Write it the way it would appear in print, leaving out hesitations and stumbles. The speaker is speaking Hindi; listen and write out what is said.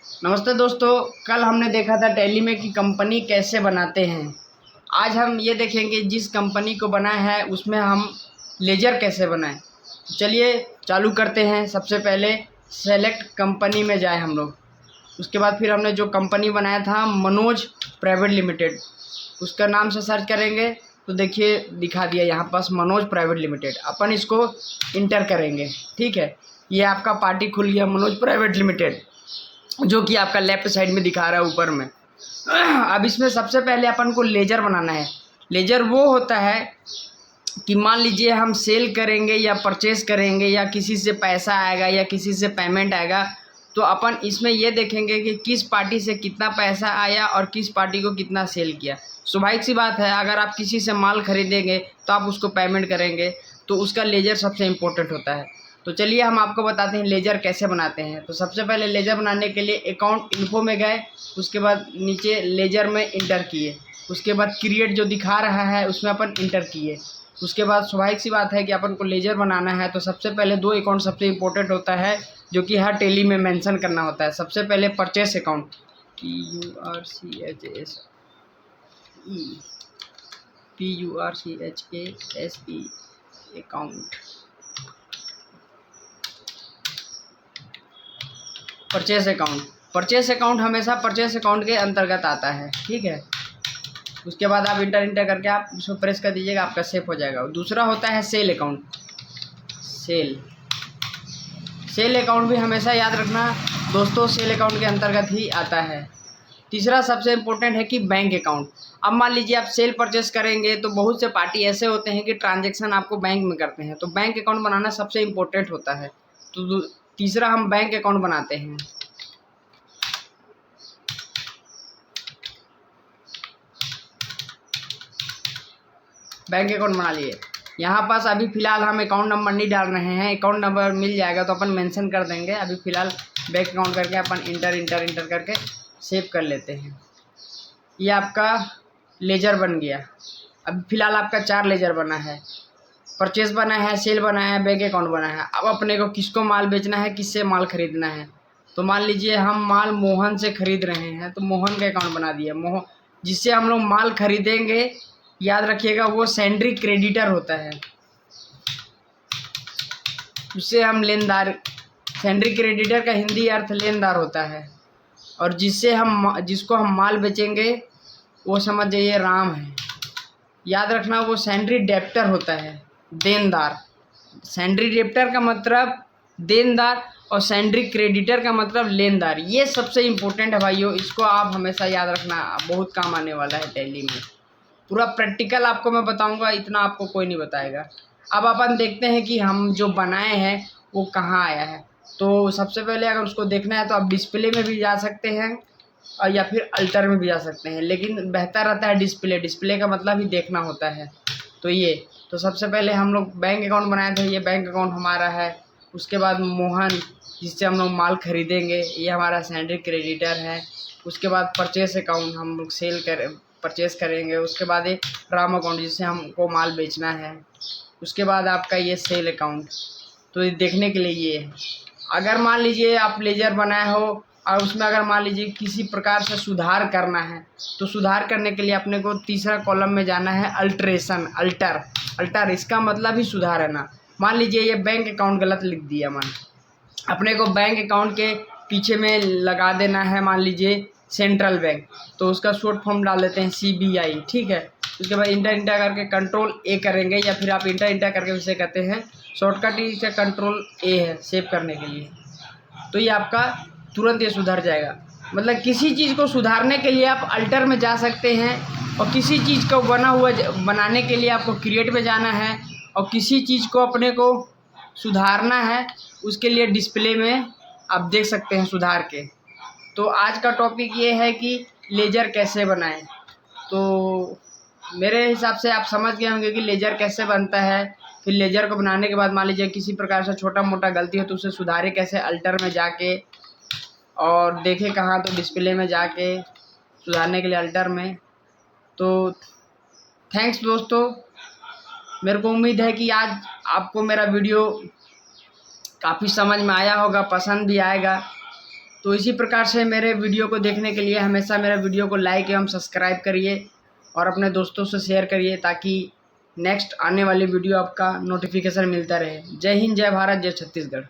नमस्ते दोस्तों। कल हमने देखा था टैली में कि कंपनी कैसे बनाते हैं। आज हम ये देखेंगे जिस कंपनी को बनाया है उसमें हम लेजर कैसे बनाएं। तो चलिए चालू करते हैं। सबसे पहले सेलेक्ट कंपनी में जाए हम लोग। उसके बाद फिर हमने जो कंपनी बनाया था मनोज प्राइवेट लिमिटेड, उसका नाम से सर्च करेंगे तो देखिए दिखा दिया यहाँ पास मनोज प्राइवेट लिमिटेड। अपन इसको इंटर करेंगे। ठीक है, ये आपका पार्टी खुल गया मनोज प्राइवेट लिमिटेड, जो कि आपका लेफ्ट साइड में दिखा रहा है ऊपर में। अब इसमें सबसे पहले अपन को लेजर बनाना है। लेजर वो होता है कि मान लीजिए हम सेल करेंगे या परचेस करेंगे या किसी से पैसा आएगा या किसी से पेमेंट आएगा, तो अपन इसमें ये देखेंगे कि किस पार्टी से कितना पैसा आया और किस पार्टी को कितना सेल किया। स्वाभाविक सी बात है, अगर आप किसी से माल खरीदेंगे तो आप उसको पेमेंट करेंगे, तो उसका लेजर सबसे इम्पोर्टेंट होता है। तो चलिए हम आपको बताते हैं लेजर कैसे बनाते हैं। तो सबसे पहले लेजर बनाने के लिए अकाउंट इन्फो में गए, उसके बाद नीचे लेजर में इंटर किए, उसके बाद क्रिएट जो दिखा रहा है उसमें अपन इंटर किए। उसके बाद स्वाभाविक सी बात है कि अपन को लेजर बनाना है, तो सबसे पहले दो अकाउंट सबसे इम्पोर्टेंट होता है जो कि हर टैली में मेंशन करना होता है। सबसे पहले purchase account, PURCHASE account, purchase account हमेशा परचेस अकाउंट के अंतर्गत आता है। ठीक है, उसके बाद आप इंटर करके आप उसको प्रेस कर दीजिएगा, आपका सेव हो जाएगा। दूसरा होता है सेल अकाउंट। सेल अकाउंट भी हमेशा याद रखना दोस्तों, सेल अकाउंट के अंतर्गत ही आता है। तीसरा सबसे इम्पोर्टेंट है कि बैंक अकाउंट। अब मान लीजिए आप सेल परचेस करेंगे तो बहुत से पार्टी ऐसे होते हैं कि ट्रांजैक्शन आपको बैंक में करते हैं, तो बैंक अकाउंट बनाना सबसे इम्पोर्टेंट होता है। तो तीसरा हम बैंक अकाउंट बनाते हैं। बैंक अकाउंट बना लिए। यहाँ पास अभी फ़िलहाल हम अकाउंट नंबर नहीं डाल रहे हैं, अकाउंट नंबर मिल जाएगा तो अपन मेंशन कर देंगे। अभी फ़िलहाल बैंक अकाउंट करके अपन इंटर करके सेव कर लेते हैं। ये आपका लेजर बन गया। अब फ़िलहाल आपका 4 लेजर बना है, परचेस बना है, सेल बना है, बैंक अकाउंट बना है। अब अपने को किसको माल बेचना है, किससे माल खरीदना है। तो मान लीजिए हम माल मोहन से खरीद रहे हैं, तो मोहन का अकाउंट बना दिया। मोहन जिससे हम लोग माल खरीदेंगे, याद रखिएगा वो सेंड्री क्रेडिटर होता है, उससे हम लेनदार। सेंड्री क्रेडिटर का हिंदी अर्थ लेनदार होता है। और जिसको हम माल बेचेंगे वो समझ जाइए राम है। याद रखना वो सेंड्री डेप्टर होता है, देनदार। सेंड्री डेप्टर का मतलब देनदार और सेंड्री क्रेडिटर का मतलब लेनदार। ये सबसे इम्पोर्टेंट है भाइयों, इसको आप हमेशा याद रखना, बहुत काम आने वाला है टैली में। पूरा प्रैक्टिकल आपको मैं बताऊंगा, इतना आपको कोई नहीं बताएगा। अब अपन देखते हैं कि हम जो बनाए हैं वो कहाँ आया है। तो सबसे पहले अगर उसको देखना है तो आप डिस्प्ले में भी जा सकते हैं और या फिर अल्टर में भी जा सकते हैं, लेकिन बेहतर रहता है डिस्प्ले का मतलब ही देखना होता है। तो सबसे पहले हम लोग बैंक अकाउंट बनाए थे, ये बैंक अकाउंट हमारा है। उसके बाद मोहन जिससे हम लोग माल खरीदेंगे, ये हमारा सेंड्री क्रेडिटर है। उसके बाद परचेस अकाउंट हम लोग परचेस करेंगे। उसके बाद ये राम अकाउंट जिससे हमको माल बेचना है। उसके बाद आपका ये सेल अकाउंट। तो ये देखने के लिए ये है। अगर मान लीजिए आप लेजर बनाए हो और उसमें अगर मान लीजिए किसी प्रकार से सुधार करना है, तो सुधार करने के लिए अपने को तीसरा कॉलम में जाना है, अल्टर। इसका मतलब ही सुधार है ना। मान लीजिए ये बैंक अकाउंट गलत लिख दिया, अपने को बैंक अकाउंट के पीछे में लगा देना है मान लीजिए सेंट्रल बैंक, तो उसका शॉर्ट फॉर्म डाल देते हैं CBI। ठीक है, उसके बाद इंटर करके कंट्रोल A करेंगे, या फिर आप इंटर करके उसे कहते हैं शॉर्टकट ही से कंट्रोल A है सेव करने के लिए। तो ये आपका तुरंत ये सुधर जाएगा। मतलब किसी चीज़ को सुधारने के लिए आप अल्टर में जा सकते हैं, और किसी चीज़ को बनाने के लिए आपको क्रिएट में जाना है, और किसी चीज़ को अपने को सुधारना है उसके लिए डिस्प्ले में आप देख सकते हैं सुधार के। तो आज का टॉपिक ये है कि लेजर कैसे बनाएं। तो मेरे हिसाब से आप समझ गए होंगे कि लेजर कैसे बनता है। फिर लेजर को बनाने के बाद मान लीजिए किसी प्रकार से छोटा मोटा गलती हो तो उसे सुधारे कैसे, अल्टर में जाके, और देखे कहाँ, तो डिस्प्ले में जाके सुधारने के लिए अल्टर में। तो थैंक्स दोस्तों, मेरे को उम्मीद है कि आज आपको मेरा वीडियो काफ़ी समझ में आया होगा, पसंद भी आएगा। तो इसी प्रकार से मेरे वीडियो को देखने के लिए हमेशा मेरा वीडियो को लाइक एवं सब्सक्राइब करिए और अपने दोस्तों से शेयर करिए, ताकि नेक्स्ट आने वाली वीडियो आपका नोटिफिकेशन मिलता रहे। जय हिंद, जय भारत, जय छत्तीसगढ़।